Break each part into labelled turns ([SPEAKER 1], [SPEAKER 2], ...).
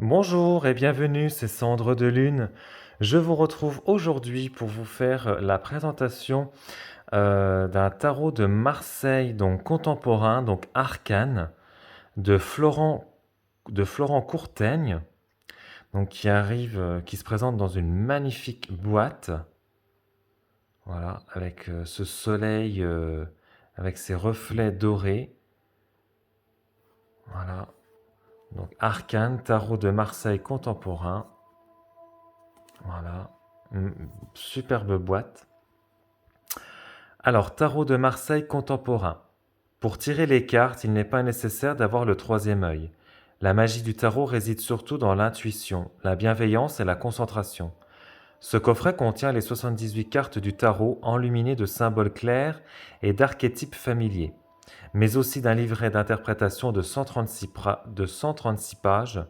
[SPEAKER 1] Bonjour et bienvenue, c'est Cendre de Lune. Je vous retrouve aujourd'hui pour vous faire la présentation d'un tarot de Marseille, donc contemporain, donc arcane, de Florent Courtaigne, donc qui arrive, qui se présente dans une magnifique boîte, voilà, avec ce soleil, avec ses reflets dorés, voilà. Donc arcane, tarot de Marseille contemporain, voilà, superbe boîte. Alors, tarot de Marseille contemporain. Pour tirer les cartes, il n'est pas nécessaire d'avoir le troisième œil. La magie du tarot réside surtout dans l'intuition, la bienveillance et la concentration. Ce coffret contient les 78 cartes du tarot enluminées de symboles clairs et d'archétypes familiers, mais aussi d'un livret d'interprétation de 136 pages,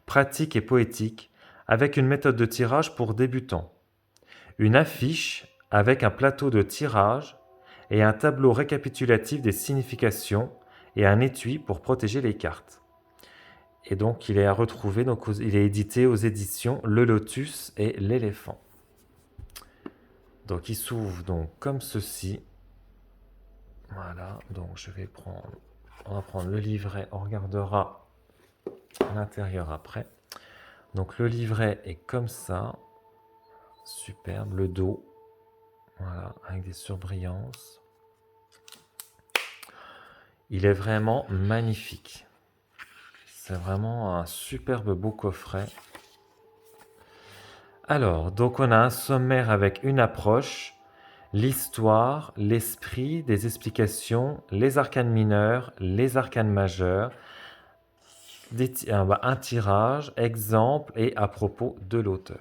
[SPEAKER 1] pratique et poétique, avec une méthode de tirage pour débutants. Une affiche avec un plateau de tirage et un tableau récapitulatif des significations et un étui pour protéger les cartes. Et donc il est à retrouver, donc il est édité aux éditions Le Lotus et l'Éléphant. Donc il s'ouvre donc comme ceci. Voilà, donc on va prendre le livret, on regardera l'intérieur après. Donc le livret est comme ça, superbe, le dos, voilà, avec des surbrillances. Il est vraiment magnifique. C'est vraiment un superbe beau coffret. Alors, donc on a un sommaire avec une approche, l'histoire, l'esprit, des explications, les arcanes mineurs, les arcanes majeurs, un tirage, exemple et à propos de l'auteur.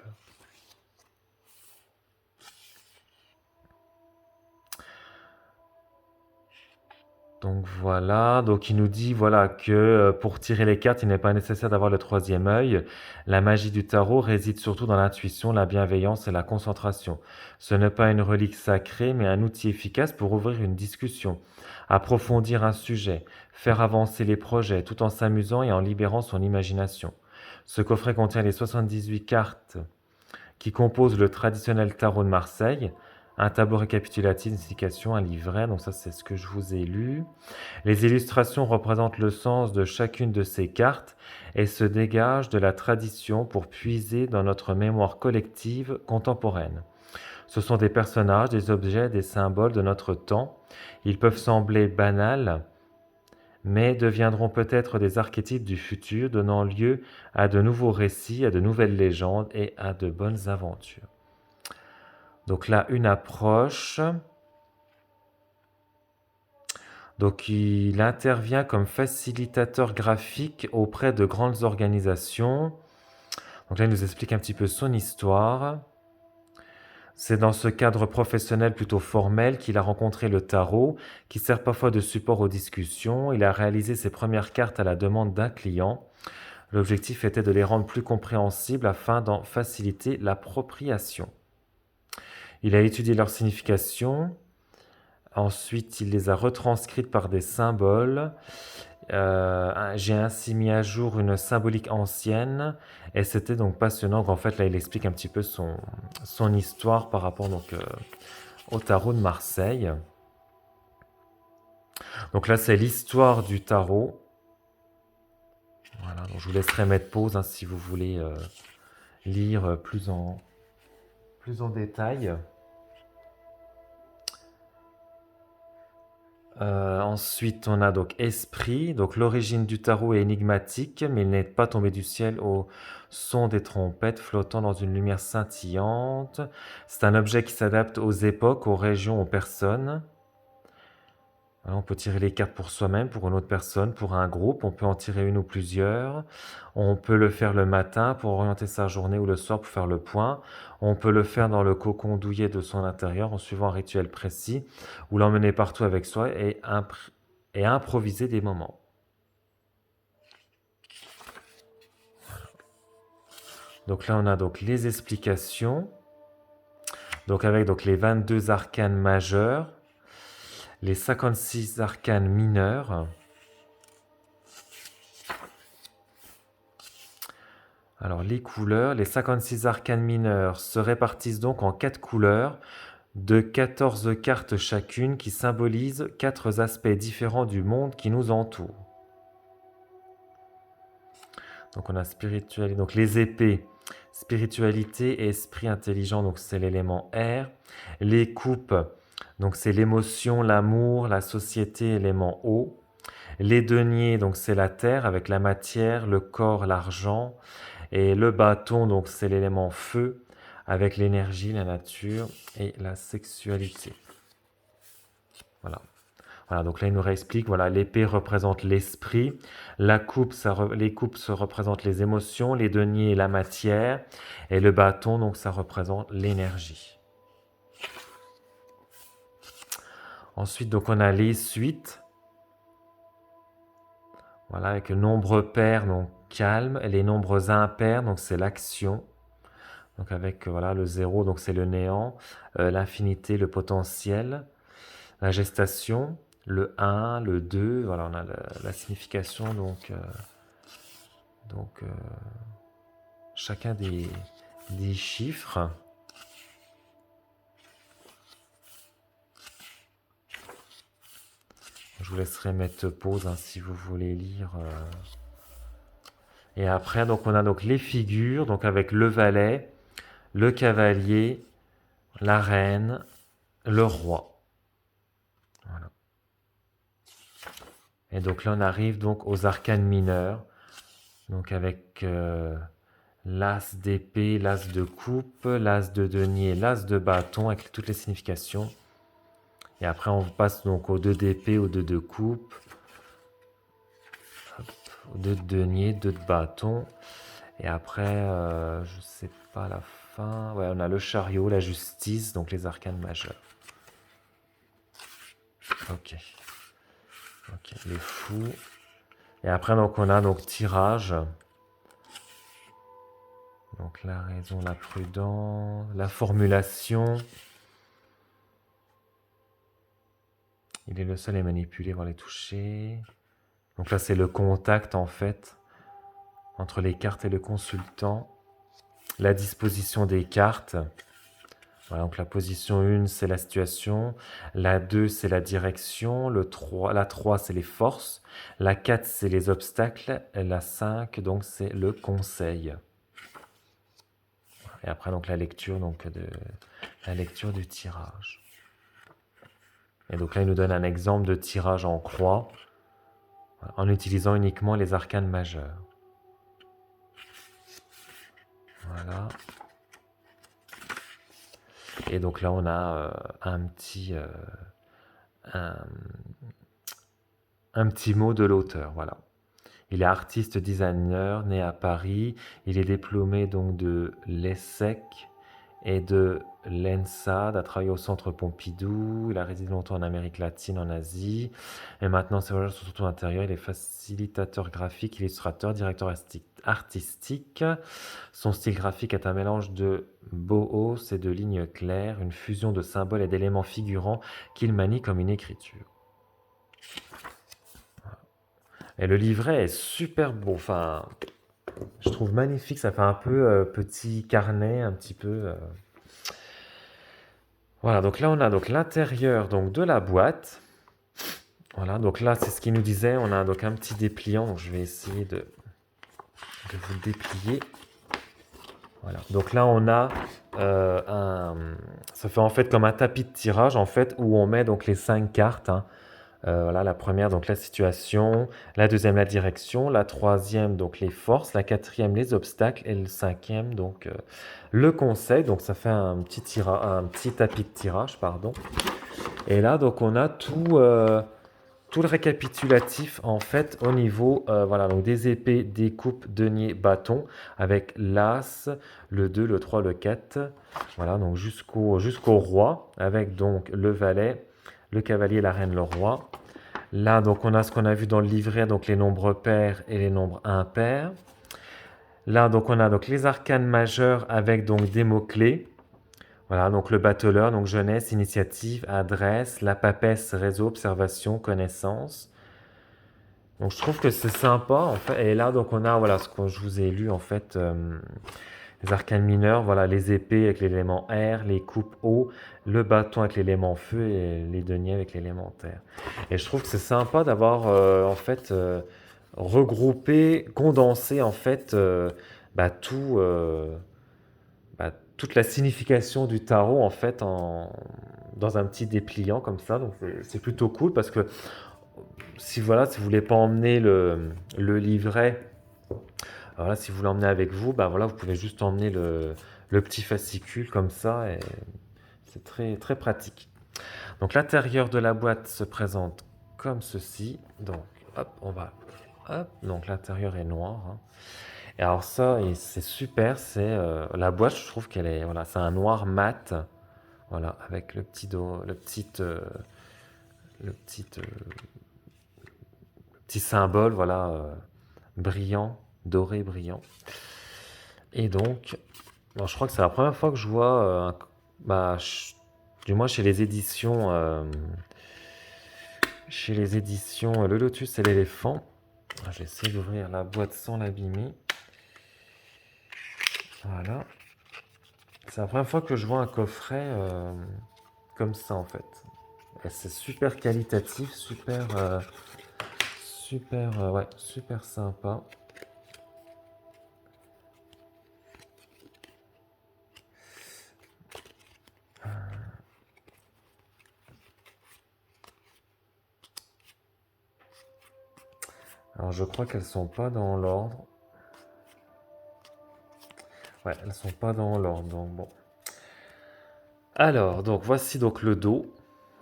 [SPEAKER 1] Donc voilà, donc il nous dit voilà que pour tirer les cartes, il n'est pas nécessaire d'avoir le troisième œil. La magie du tarot réside surtout dans l'intuition, la bienveillance et la concentration. Ce n'est pas une relique sacrée, mais un outil efficace pour ouvrir une discussion, approfondir un sujet, faire avancer les projets tout en s'amusant et en libérant son imagination. Ce coffret contient les 78 cartes qui composent le traditionnel tarot de Marseille, un tableau récapitulatif, une signification, un livret, donc ça c'est ce que je vous ai lu. Les illustrations représentent le sens de chacune de ces cartes et se dégagent de la tradition pour puiser dans notre mémoire collective contemporaine. Ce sont des personnages, des objets, des symboles de notre temps. Ils peuvent sembler banals, mais deviendront peut-être des archétypes du futur, donnant lieu à de nouveaux récits, à de nouvelles légendes et à de bonnes aventures. Donc là, une approche. Donc il intervient comme facilitateur graphique auprès de grandes organisations. Donc là, il nous explique un petit peu son histoire. C'est dans ce cadre professionnel plutôt formel qu'il a rencontré le tarot, qui sert parfois de support aux discussions. Il a réalisé ses premières cartes à la demande d'un client. L'objectif était de les rendre plus compréhensibles afin d'en faciliter l'appropriation. Il a étudié leur signification. Ensuite, il les a retranscrites par des symboles. J'ai ainsi mis à jour une symbolique ancienne et c'était donc passionnant. En fait, là, il explique un petit peu son histoire par rapport donc, au tarot de Marseille. Donc là, c'est l'histoire du tarot. Voilà, donc je vous laisserai mettre pause hein, si vous voulez lire plus en détail. Ensuite, on a donc esprit. Donc l'origine du tarot est énigmatique, mais il n'est pas tombé du ciel au son des trompettes flottant dans une lumière scintillante. C'est un objet qui s'adapte aux époques, aux régions, aux personnes. Voilà, on peut tirer les cartes pour soi-même, pour une autre personne, pour un groupe. On peut en tirer une ou plusieurs. On peut le faire le matin pour orienter sa journée ou le soir pour faire le point. On peut le faire dans le cocon douillet de son intérieur en suivant un rituel précis ou l'emmener partout avec soi et improviser des moments. Donc là, on a donc les explications. Donc avec donc les 22 arcanes majeurs, les 56 arcanes mineurs, Alors, les couleurs, les 56 arcanes mineurs se répartissent donc en 4 couleurs de 14 cartes chacune qui symbolisent 4 aspects différents du monde qui nous entoure. Donc on a spiritualité, donc les épées, spiritualité et esprit intelligent, donc c'est l'élément air. Les coupes, donc c'est l'émotion, l'amour, la société, élément eau. Les deniers, donc c'est la terre avec la matière, le corps, l'argent. Et le bâton, donc c'est l'élément feu avec l'énergie, la nature et la sexualité. Voilà. Voilà, donc là, il nous réexplique, voilà, l'épée représente l'esprit, la coupe, les coupes se représentent les émotions, les deniers, la matière, et le bâton, donc ça représente l'énergie. Ensuite, donc on a les suites, voilà, avec le nombre pair, donc calme, et les nombres impairs, donc c'est l'action, donc avec voilà, le zéro, donc c'est le néant, l'infinité, le potentiel, la gestation, le 1, le 2, voilà, on a la signification, donc chacun des chiffres. Je vous laisserai mettre pause hein, si vous voulez lire. Et après, donc on a donc les figures, donc avec le valet, le cavalier, la reine, le roi. Voilà. Et donc là, on arrive donc aux arcanes mineurs, donc avec l'as d'épée, l'as de coupe, l'as de denier, l'as de bâton, avec toutes les significations. Et après, on passe donc aux 2 d'épée, aux 2 de coupe, aux 2 de denier, 2 de bâton. Et après, je sais pas la fin. Ouais, on a le chariot, la justice, donc les arcanes majeurs. Ok. Ok, les fous. Et après, donc, on a donc tirage. Donc la raison, la prudence, la formulation. Il est le seul à manipuler, voir les toucher. Donc là, c'est le contact en fait entre les cartes et le consultant. La disposition des cartes. Voilà, donc la position 1, c'est la situation. La 2, c'est la direction. La 3, c'est les forces. La 4, c'est les obstacles. Et la 5, donc, c'est le conseil. Et après, donc, la lecture du tirage. Et donc là, il nous donne un exemple de tirage en croix en utilisant uniquement les arcanes majeures. Voilà. Et donc là, on a un petit mot de l'auteur. Voilà. Il est artiste designer, né à Paris. Il est diplômé donc de l'ESSEC et de l'ENSAD, a travaillé au Centre Pompidou. Il a résidé longtemps en Amérique latine, en Asie. Et maintenant, ses voyages sont surtout intérieurs. Il est facilitateur graphique, illustrateur, directeur artistique. Son style graphique est un mélange de bohos et de lignes claires, une fusion de symboles et d'éléments figurants qu'il manie comme une écriture. Et le livret est super beau. Enfin, je trouve magnifique. Ça fait un peu petit carnet, un petit peu. Voilà. Donc là, on a donc l'intérieur donc de la boîte. Voilà. Donc là, c'est ce qu'il nous disait. On a donc un petit dépliant. Donc je vais essayer de vous le déplier. Voilà. Donc là, on a ça fait en fait comme un tapis de tirage en fait où on met donc les 5 cartes. Hein. Voilà, la première, donc la situation, la deuxième, la direction, la troisième, donc les forces, la quatrième, les obstacles, et le cinquième, donc le conseil. Donc ça fait un petit tapis de tirage, pardon. Et là, donc on a tout le récapitulatif en fait au niveau voilà, donc des épées, des coupes, deniers, bâtons, avec l'as, le 2, le 3, le 4, voilà, donc jusqu'au roi, avec donc le valet, le cavalier, la reine, le roi. Là, donc, on a ce qu'on a vu dans le livret, donc les nombres pairs et les nombres impairs. Là, donc, on a donc les arcanes majeures avec donc des mots-clés. Voilà, donc le battleur, donc jeunesse, initiative, adresse, la papesse, réseau, observation, connaissance. Donc je trouve que c'est sympa en fait. Et là donc on a voilà ce que je vous ai lu en fait les arcanes mineurs, voilà les épées avec l'élément air, les coupes eau, le bâton avec l'élément feu et les deniers avec l'élément terre. Et je trouve que c'est sympa d'avoir en fait regroupé, condensé en fait tout toute la signification du tarot en fait dans un petit dépliant comme ça. Donc c'est plutôt cool parce que si voilà, si vous voulez pas emmener le livret, voilà, si vous l'emmenez avec vous, bah voilà, vous pouvez juste emmener le petit fascicule comme ça et c'est très très pratique. Donc l'intérieur de la boîte se présente comme ceci. Donc hop, on va hop, donc l'intérieur est noir, hein. Et alors ça, et c'est super, c'est la boîte, je trouve qu'elle est voilà, c'est un noir mat, voilà, avec le petit symbole, voilà, brillant, doré brillant. Et donc, bon, je crois que c'est la première fois que je vois, bah, du moins chez les éditions Le Lotus et l'éléphant. Je vais essayer d'ouvrir la boîte sans l'abîmer. Voilà. C'est la première fois que je vois un coffret comme ça en fait. Et c'est super qualitatif, ouais, super sympa. Alors je crois qu'elles sont pas dans l'ordre. Ouais, elles sont pas dans l'ordre, donc bon. Alors, donc voici donc le dos.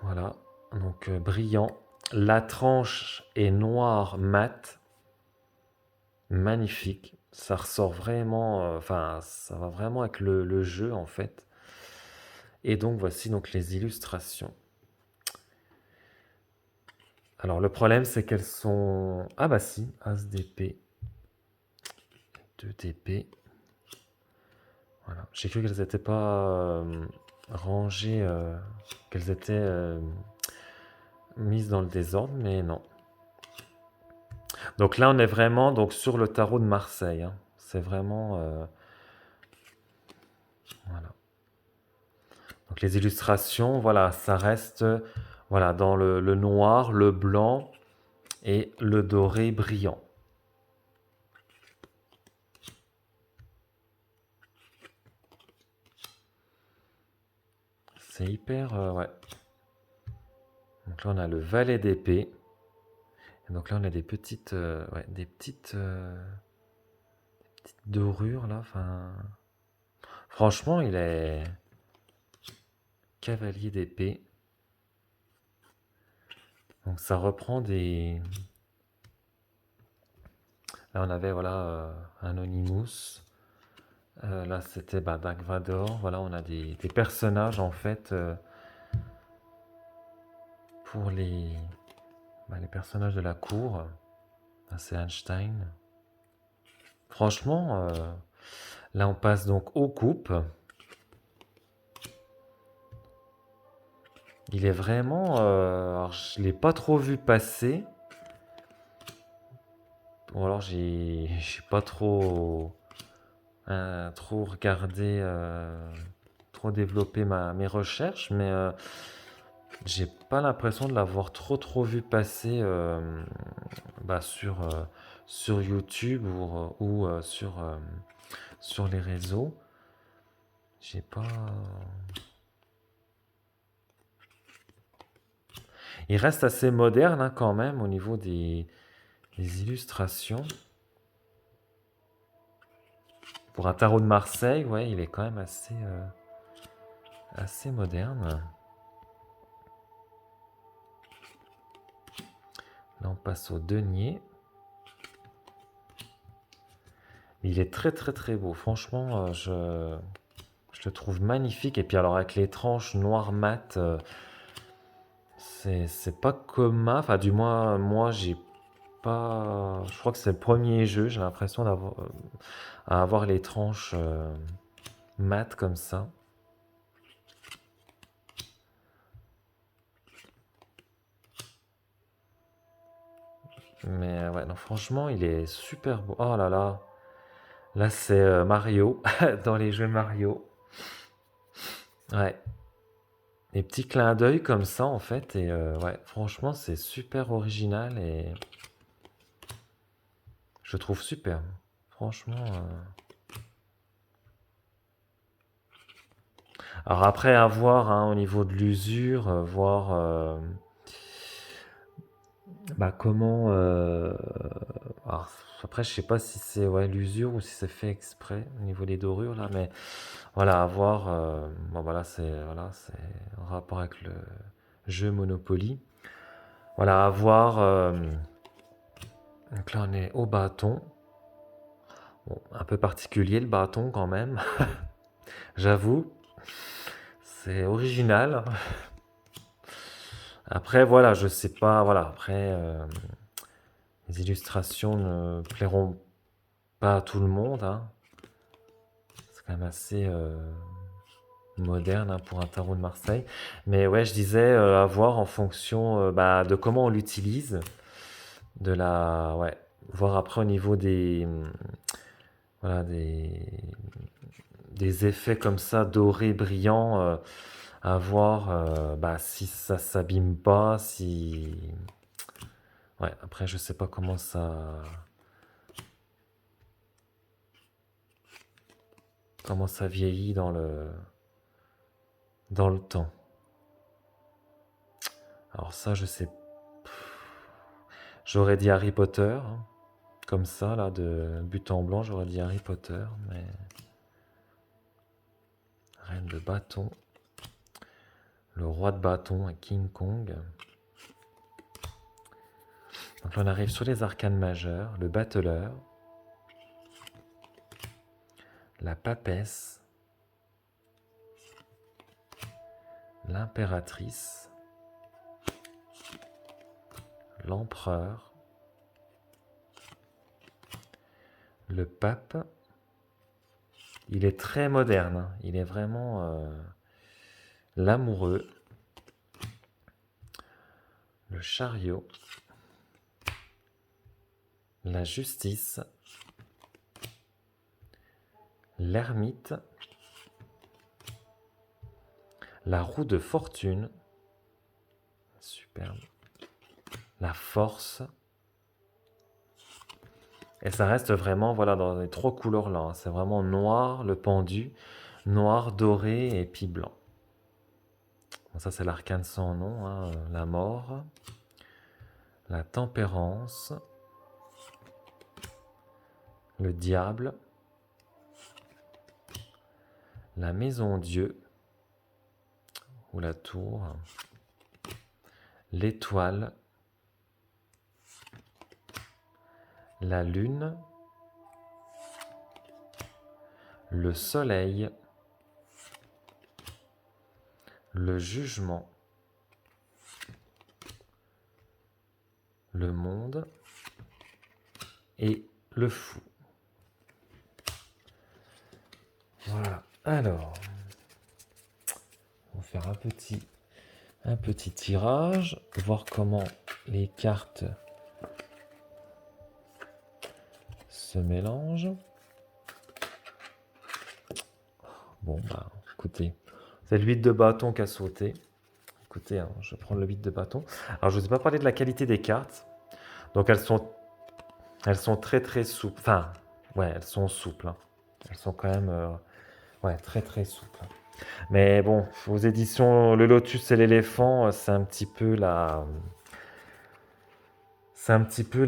[SPEAKER 1] Voilà, donc brillant. La tranche est noire mat, magnifique. Ça ressort vraiment, enfin, ça va vraiment avec le jeu en fait. Et donc voici donc les illustrations. Alors le problème c'est qu'elles sont... Ah bah si, As d'épée, 2 d'épée. Voilà. J'ai cru qu'elles n'étaient pas rangées, qu'elles étaient mises dans le désordre, mais non. Donc là on est vraiment donc, sur le tarot de Marseille, hein. C'est vraiment... voilà. Donc les illustrations, voilà, ça reste voilà, dans le noir, le blanc et le doré brillant. C'est hyper... ouais. Donc là, on a le valet d'épée. Et donc là, on a ouais, petites dorures là. Enfin, franchement, il est cavalier d'épée. Donc ça reprend des... Là, on avait voilà Anonymous. Là, c'était Dark Vador. Voilà, on a des personnages en fait pour les personnages de la cour. Là, c'est Einstein. Franchement, là, on passe donc aux coupes. Il est vraiment... alors, je ne l'ai pas trop vu passer. Ou alors, j'ai pas trop regardé, trop développé mes recherches, mais j'ai pas l'impression de l'avoir trop vu passer sur YouTube ou sur les réseaux. J'ai pas... Il reste assez moderne hein, quand même au niveau des illustrations. Pour un tarot de Marseille, ouais, il est quand même assez moderne. Là, on passe au denier. Il est très beau. Franchement, je le trouve magnifique. Et puis alors avec les tranches noir mat, c'est pas commun. Enfin, du moins, moi, j'ai pas... Je crois que c'est le premier jeu. J'ai l'impression à avoir les tranches mat comme ça. Mais ouais, non, franchement, il est super beau. Oh là là. Là, c'est Mario, dans les jeux Mario. Ouais. Des petits clins d'œil comme ça, en fait. Et ouais, franchement, c'est super original et je trouve super. Franchement. Alors après, à voir hein, au niveau de l'usure, voir bah, comment. Alors, après, je sais pas si c'est ouais, l'usure ou si c'est fait exprès au niveau des dorures là, mais voilà, à voir. Bon, voilà, c'est en rapport avec le jeu Monopoly. Voilà, à voir. Donc là, on est au bâton. Bon, un peu particulier le bâton quand même, j'avoue. C'est original. Après, voilà, je sais pas. Voilà, après, les illustrations ne plairont pas à tout le monde. Hein. C'est quand même assez moderne hein, pour un tarot de Marseille. Mais ouais, je disais à voir en fonction bah, de comment on l'utilise. De la. Ouais, voir après au niveau des. Voilà, des effets comme ça, dorés, brillants. À voir bah, si ça s'abîme pas, si. Ouais, après, je sais pas comment ça vieillit dans le temps. Alors ça, je sais. J'aurais dit Harry Potter, hein. Comme ça, là, de but en blanc, j'aurais dit Harry Potter, mais reine de bâton, le roi de bâton, King Kong. Donc là, on arrive sur les arcanes majeures, le battleur, la papesse, l'impératrice, l'empereur, le pape. Il est très moderne, hein. Il est vraiment l'amoureux, le chariot, la justice, l'ermite, la roue de fortune, superbe, la force. Et ça reste vraiment voilà, dans les trois couleurs là. Hein. C'est vraiment noir, le pendu, noir, doré et puis blanc. Bon, ça c'est l'arcane sans nom, hein, la mort, la tempérance, le diable, la maison Dieu ou la tour, l'étoile, la lune, le soleil, le jugement, le monde et le fou. Voilà. Alors, on va faire un petit tirage, voir comment les cartes se mélangent. Bon, bah, écoutez, c'est le 8 de bâton qui a sauté. Écoutez, hein, je vais prendre le 8 de bâton. Alors, je ne vous ai pas parlé de la qualité des cartes. Donc, elles sont très, très souples. Enfin, ouais, elles sont souples. Hein. Elles sont quand même ouais, très, très souples. Mais bon, aux éditions Le Lotus et l'éléphant, c'est un petit peu la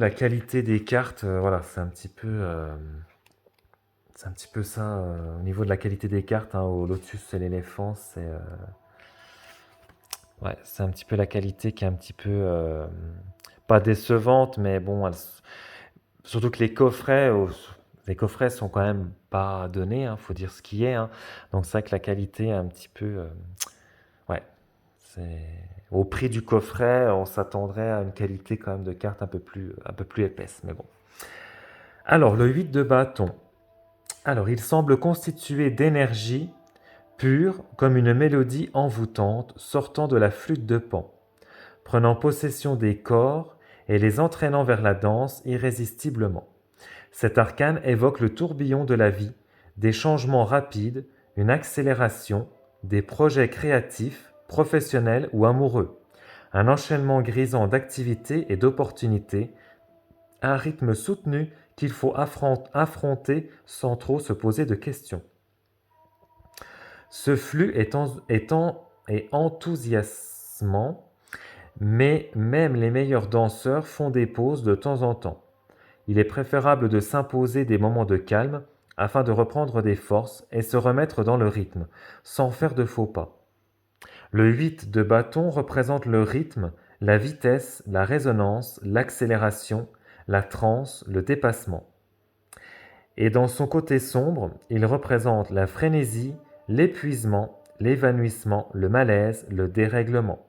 [SPEAKER 1] qualité des cartes. Voilà, c'est un petit peu ça au niveau de la qualité des cartes. Hein, au Lotus et l'éléphant, ouais, c'est un petit peu la qualité qui est un petit peu pas décevante, mais bon, surtout que les coffrets sont quand même pas donnés. Faut dire ce qui est. Hein. Donc c'est vrai que la qualité est un petit peu ouais, c'est au prix du coffret, on s'attendrait à une qualité quand même de carte un peu plus épaisse, mais bon. Alors, le 8 de bâton. Alors, il semble constitué d'énergie pure comme une mélodie envoûtante sortant de la flûte de Pan, prenant possession des corps et les entraînant vers la danse irrésistiblement. Cet arcane évoque le tourbillon de la vie, des changements rapides, une accélération, des projets créatifs, professionnels ou amoureux, un enchaînement grisant d'activités et d'opportunités, un rythme soutenu qu'il faut affronter sans trop se poser de questions. Ce flux est enthousiasmant, mais même les meilleurs danseurs font des pauses de temps en temps. Il est préférable de s'imposer des moments de calme afin de reprendre des forces et se remettre dans le rythme, sans faire de faux pas. Le 8 de bâton représente le rythme, la vitesse, la résonance, l'accélération, la transe, le dépassement. Et dans son côté sombre, il représente la frénésie, l'épuisement, l'évanouissement, le malaise, le dérèglement.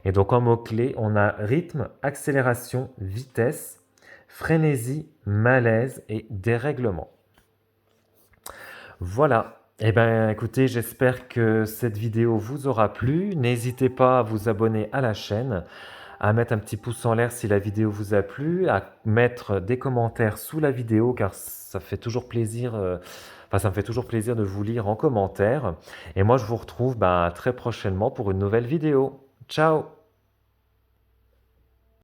[SPEAKER 1] Et donc en mots-clés, on a rythme, accélération, vitesse, frénésie, malaise et dérèglement. Voilà. Eh bien, écoutez, j'espère que cette vidéo vous aura plu. N'hésitez pas à vous abonner à la chaîne, à mettre un petit pouce en l'air si la vidéo vous a plu, à mettre des commentaires sous la vidéo car ça fait toujours plaisir, ça me fait toujours plaisir de vous lire en commentaire. Et moi, je vous retrouve très prochainement pour une nouvelle vidéo. Ciao!